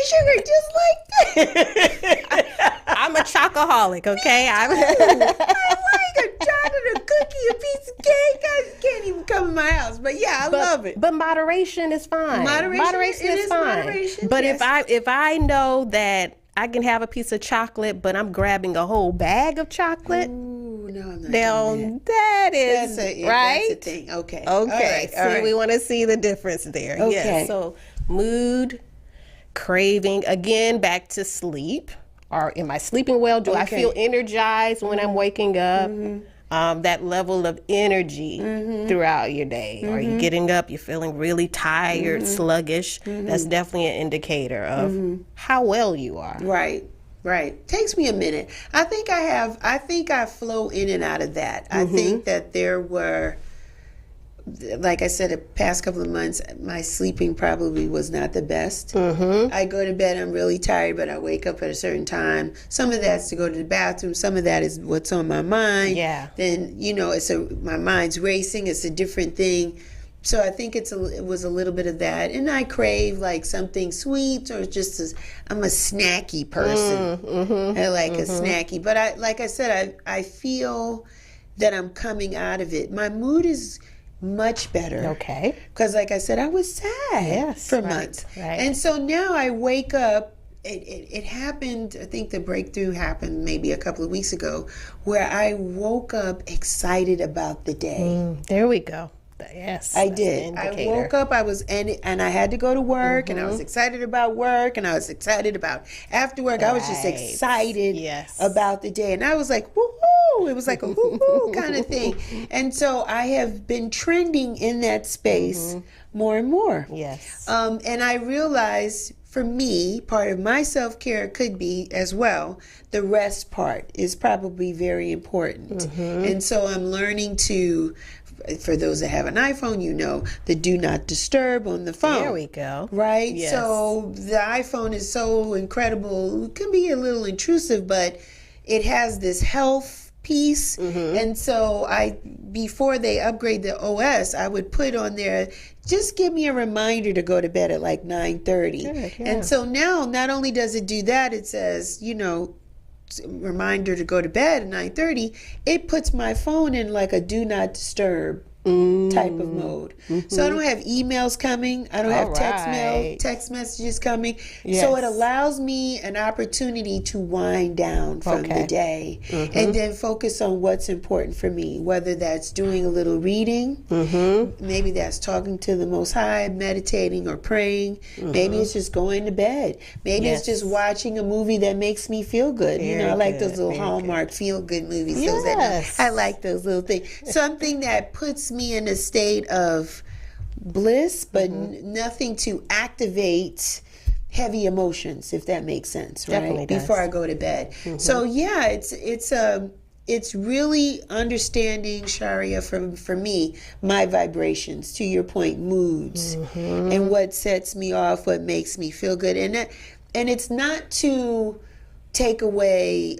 sugar just like that. I'm a chocoholic, okay? I like a chocolate, a cookie, a piece of cake. I can't even come in my house, but yeah, I love it. But moderation is fine. Moderation is fine. Moderation, but yes. if I know that I can have a piece of chocolate, but I'm grabbing a whole bag of chocolate. Ooh, no, I'm not Now doing that is that's a, right. That's a thing. Okay. Okay. All right. We want to see the difference there. Okay. Yes. So mood, craving, again back to sleep. Or am I sleeping well? Do I feel energized when I'm waking up? That level of energy throughout your day. Are you getting up? You're feeling really tired, sluggish. That's definitely an indicator of how well you are. Right. Takes me a minute. I think I flow in and out of that. I think that there were, like I said, the past couple of months, my sleeping probably was not the best. I go to bed, I'm really tired, but I wake up at a certain time. Some of that's to go to the bathroom. Some of that is what's on my mind. Yeah. Then, my mind's racing. It's a different thing. So I think it was a little bit of that. And I crave like something sweet or just I'm a snacky person. I like a snacky. But I feel that I'm coming out of it. My mood is much better. Okay. Because like I said, I was sad for months. Right. And so now I wake up. It happened, I think the breakthrough happened maybe a couple of weeks ago, where I woke up excited about the day. There we go. Yes, I did. I woke up, and I had to go to work, and I was excited about work, and I was excited about after work. I was just excited about the day. And I was like, woohoo! It was like a woohoo kind of thing. And so I have been trending in that space more and more. Yes. And I realized for me, part of my self-care could be as well, the rest part is probably very important. And so I'm learning to, for those that have an iPhone, the do not disturb on the phone. There we go. Right? Yes. So the iPhone is so incredible. It can be a little intrusive, but it has this health piece. And so before they upgrade the OS, I would put on there, just give me a reminder to go to bed at like 9:30. Good, yeah. And so now not only does it do that, it says, reminder to go to bed at 9:30, it puts my phone in like a do not disturb type of mode. So I don't have emails coming. I don't have text messages coming. So it allows me an opportunity to wind down from the day and then focus on what's important for me, whether that's doing a little reading, maybe that's talking to the Most High, meditating or praying, maybe it's just going to bed, maybe it's just watching a movie that makes me feel good. I like those little Hallmark feel-good movies. I like those little things. Something that puts me in a state of bliss, but nothing to activate heavy emotions, if that makes sense, right? Definitely does. Before I go to bed. So it's really understanding, Sharia, for me, my vibrations, to your point, moods, and what sets me off, what makes me feel good, and it's not to take away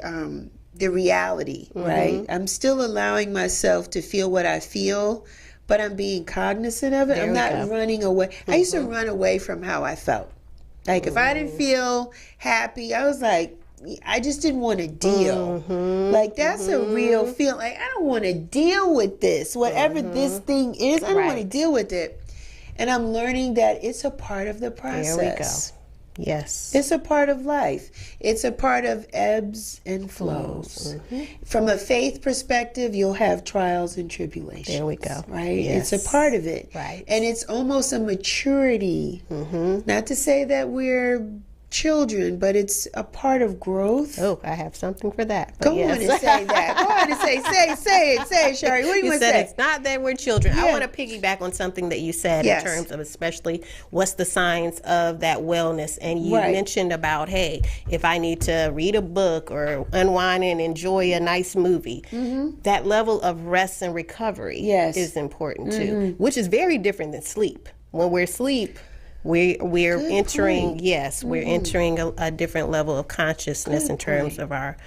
the reality, right? I'm still allowing myself to feel what I feel, but I'm being cognizant of it. I'm not running away. I used to run away from how I felt. Like if I didn't feel happy, I was like, I just didn't want to deal. Like that's a real feeling. Like I don't want to deal with this. Whatever this thing is, I don't want to deal with it. And I'm learning that it's a part of the process. There we go. Yes. It's a part of life. It's a part of ebbs and flows. From a faith perspective, you'll have trials and tribulations. There we go. Right? Yes. It's a part of it. Right. And it's almost a maturity. Not to say that we're children, but it's a part of growth. Oh, I have something for that. Go on and say that. Go on and say it, Sherry. What do you want to say? It's not that we're children. Yeah. I want to piggyback on something that you said Yes. in terms of especially what's the signs of that wellness. And you mentioned about, hey, if I need to read a book or unwind and enjoy a nice movie, that level of rest and recovery is important too, which is very different than sleep. When we're asleep, we're entering we're entering a different level of consciousness in terms of our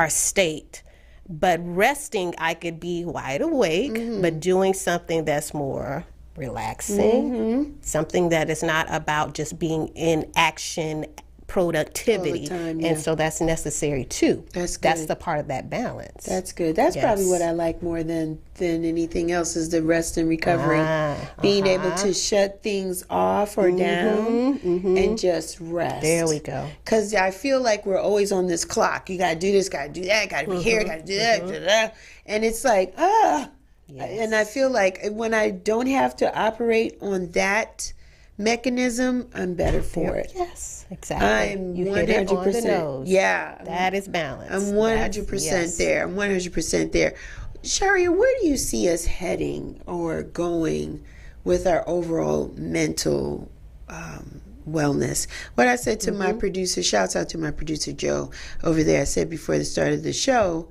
state. But resting, I could be wide awake, but doing something that's more relaxing, something that is not about just being in action, productivity. All the time, and so that's necessary too. That's good. That's the part of that balance. That's good. That's probably what I like more than anything else is the rest and recovery. Being able to shut things off or down and just rest. There we go. Because I feel like we're always on this clock. You got to do this, got to do that, got to be here, got to do that, da-da-da. And it's like, And I feel like when I don't have to operate on that mechanism, I'm better for it. Yes, exactly. I'm you 100%. hit it on the nose. Yeah. That is balance. I'm 100% there. I'm 100% there. Sherry, where do you see us heading or going with our overall mental wellness? What I said to my producer, shouts out to my producer Joe over there, I said before the start of the show,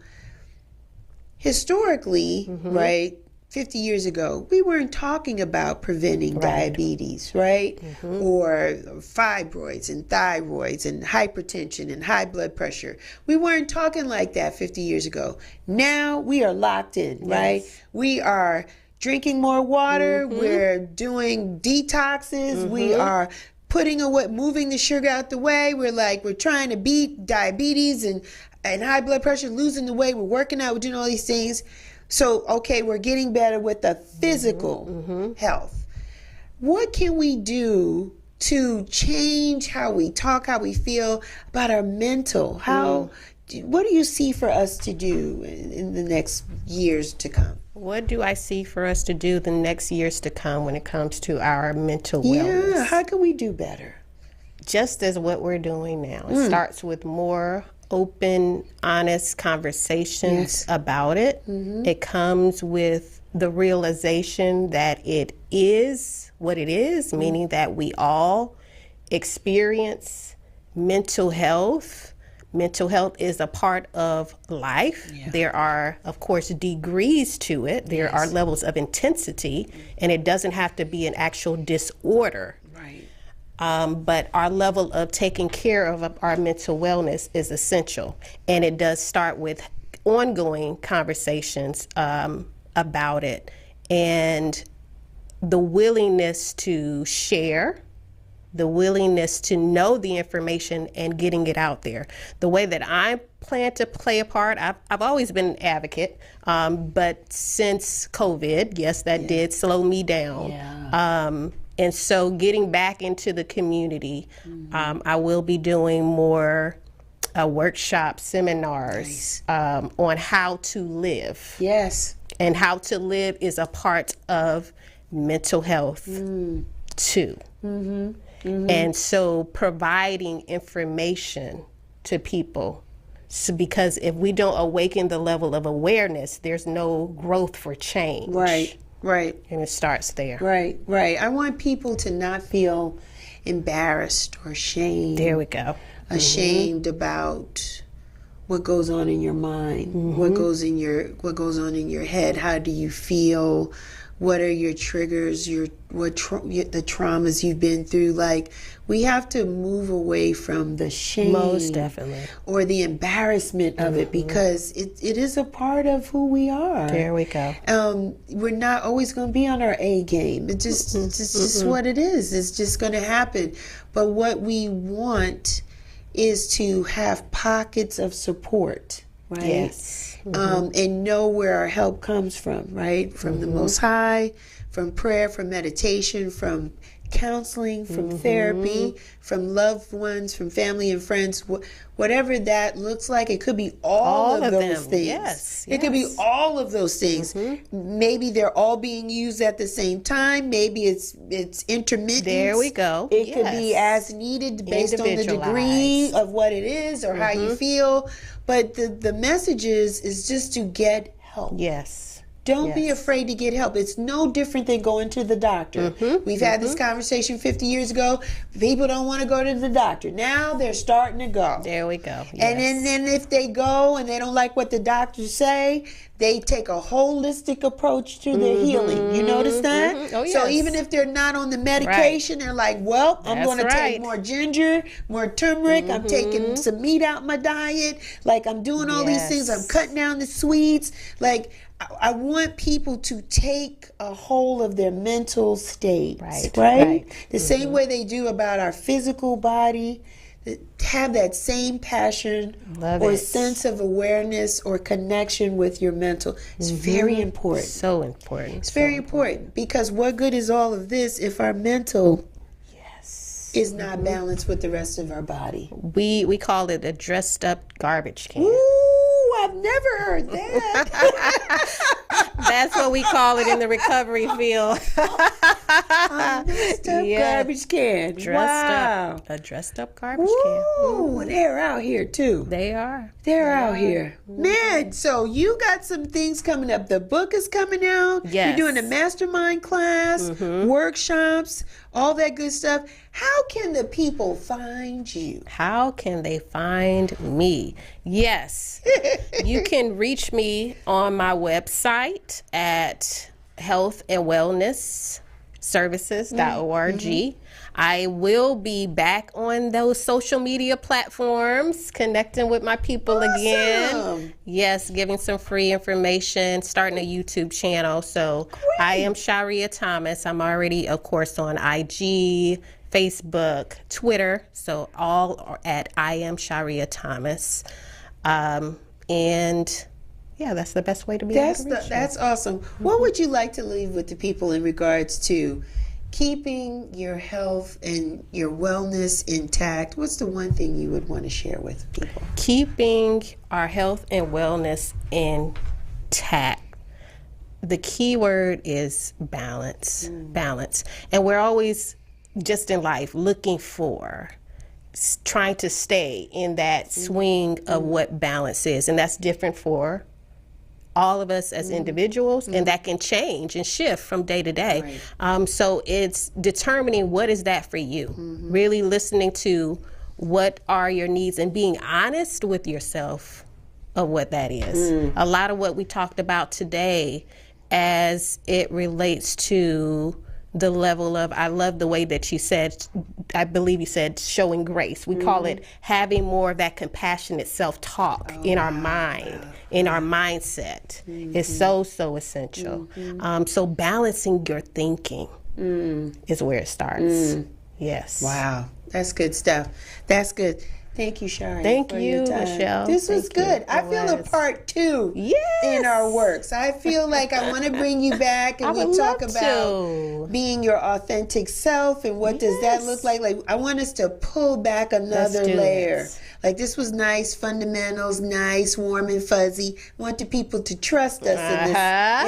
historically, right, 50 years ago, we weren't talking about preventing diabetes, right? Or fibroids and thyroids and hypertension and high blood pressure. We weren't talking like that 50 years ago. Now we are locked in, right? We are drinking more water. We're doing detoxes. We are putting away, moving the sugar out the way. We're trying to beat diabetes and high blood pressure, losing the weight. We're working out. We're doing all these things. So, okay, we're getting better with the physical health. What can we do to change how we talk, how we feel about our mental? What do you see for us to do in the next years to come? What do I see for us to do the next years to come when it comes to our mental wellness? Yeah, how can we do better? Just as what we're doing now. It starts with more open, honest conversations about it. It comes with the realization that it is what it is, meaning that we all experience mental health. Mental health is a part of life. There are, of course, degrees to it. There are levels of intensity, and it doesn't have to be an actual disorder. But our level of taking care of our mental wellness is essential. And it does start with ongoing conversations about it and the willingness to share, the willingness to know the information and getting it out there. The way that I plan to play a part, I've always been an advocate, but since COVID, that did slow me down. And so getting back into the community, I will be doing more workshops, seminars on how to live. And how to live is a part of mental health too. And so providing information to people. So because if we don't awaken the level of awareness, there's no growth for change. Right. And it starts there. Right. I want people to not feel embarrassed or ashamed. There we go. Ashamed about what goes on in your mind, what goes on in your head. How do you feel? What are your triggers? The traumas you've been through? Like, we have to move away from the shame, most definitely, or the embarrassment of it, because it is a part of who we are. There we go. We're not always going to be on our A game. It's just what it is. It's just going to happen. But what we want is to have pockets of support, right? And know where our help comes from, right? From the Most High, from prayer, from meditation, from counseling, from therapy, from loved ones, from family and friends, whatever that looks like. It could be all of those things. Yes, It could be all of those things. Maybe they're all being used at the same time. Maybe it's intermittent. There we go. It could be as needed based on the degree of what it is or how you feel. But the message is just to get help. Yes. Don't be afraid to get help. It's no different than going to the doctor. We've had this conversation 50 years ago. People don't want to go to the doctor. Now they're starting to go. There we go. Yes. And then if they go and they don't like what the doctors say, they take a holistic approach to their healing. You notice that? Oh, yes. So even if they're not on the medication, they're like, well, I'm going to take more ginger, more turmeric. I'm taking some meat out my diet. Like, I'm doing all these things. I'm cutting down the sweets. Like, I want people to take a hold of their mental state, right? The same way they do about our physical body. Have that same passion or sense of awareness or connection with your mental. It's very important. So important. It's very important because what good is all of this if our mental is not balanced with the rest of our body? We call it a dressed up garbage can. Ooh, I've never heard that. That's what we call it in the recovery field. Dressed up garbage can. A dressed up garbage can. Ooh, they're out here too. They are. They're out here. Man, so you got some things coming up. The book is coming out. Yes. You're doing a mastermind class, workshops, all that good stuff. How can the people find you? How can they find me? Yes. You can reach me on my website at healthandwellnessservices.org. I will be back on those social media platforms, connecting with my people again. Yes, giving some free information, starting a YouTube channel. So I am Sharia Thomas. I'm already, of course, on IG, Facebook, Twitter. So all are at I am Sharia Thomas. And yeah, that's the best way to be able to reach me. That's awesome. What would you like to leave with the people in regards to keeping your health and your wellness intact? What's the one thing you would want to share with people? Keeping our health and wellness intact. The key word is balance. Balance. And we're always just in life looking for, trying to stay in that swing of what balance is. And that's different for all of us as individuals, and that can change and shift from day to day. So it's determining what is that for you. Really listening to what are your needs and being honest with yourself of what that is. A lot of what we talked about today as it relates to the level of, I love the way that you said, I believe you said showing grace. We call it having more of that compassionate self-talk in our mind, in our mindset is so essential. So balancing your thinking is where it starts. Yes. Wow. That's good stuff. That's good. Thank you, Sharia. Thank for you, your time. Michelle. This was good. I feel a part two in our works. I feel like I want to bring you back and we talk about being your authentic self and what does that look like. Like, I want us to pull back another layer. Like, this was nice, fundamentals, nice, warm and fuzzy. I want the people to trust us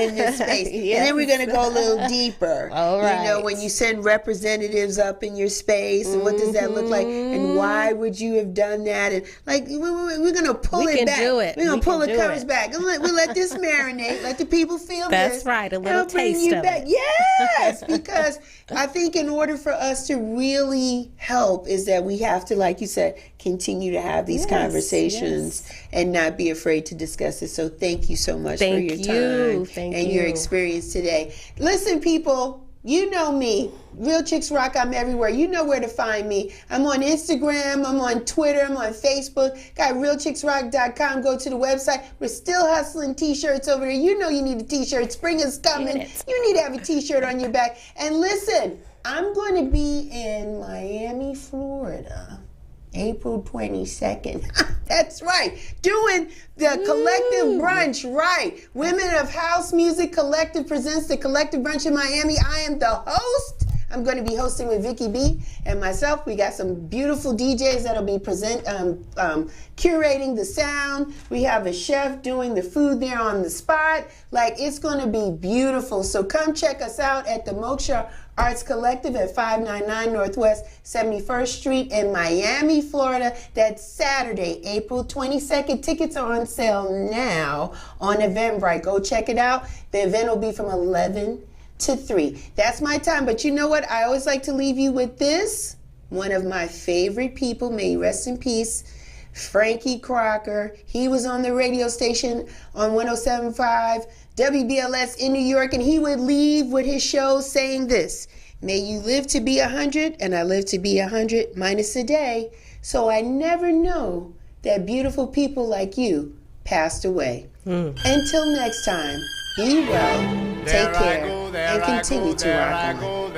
in this space. And then we're going to go a little deeper. All right. You know, when you send representatives up in your space, and what does that look like? And why would you have done that? And like, we're going to pull it back. Do it. We're going to pull the covers back. We'll let this marinate. Let the people feel this. That's right. A little taste of it. Yes, because I think in order for us to really help is that we have to, like you said, continue to have these conversations and not be afraid to discuss it. So thank you so much for your time and your experience today. Listen, people, you know me. Real Chicks Rock, I'm everywhere. You know where to find me. I'm on Instagram, I'm on Twitter, I'm on Facebook. Got realchicksrock.com. Go to the website. We're still hustling t-shirts over there. You know you need a t-shirt. Spring is coming. You need to have a t-shirt on your back. And listen, I'm going to be in Miami, Florida, April 22nd. That's right. Doing the Collective Brunch, right. Women of House Music Collective presents the Collective Brunch in Miami. I am the host. I'm going to be hosting with Vicky B and myself. We got some beautiful DJs that'll be curating the sound. We have a chef doing the food there on the spot. Like, it's going to be beautiful. So come check us out at the Moksha Arts Collective at 599 Northwest 71st Street in Miami, Florida. That's Saturday, April 22nd. Tickets are on sale now on Eventbrite. Go check it out. The event will be from 11 to 3. That's my time. But you know what? I always like to leave you with this. One of my favorite people, may he rest in peace, Frankie Crocker. He was on the radio station on 107.5 WBLS in New York, and he would leave with his show saying this: may you live to be 100, and I live to be 100 minus a day, so I never know that beautiful people like you passed away. Until next time, be well, take care, and continue to rock on.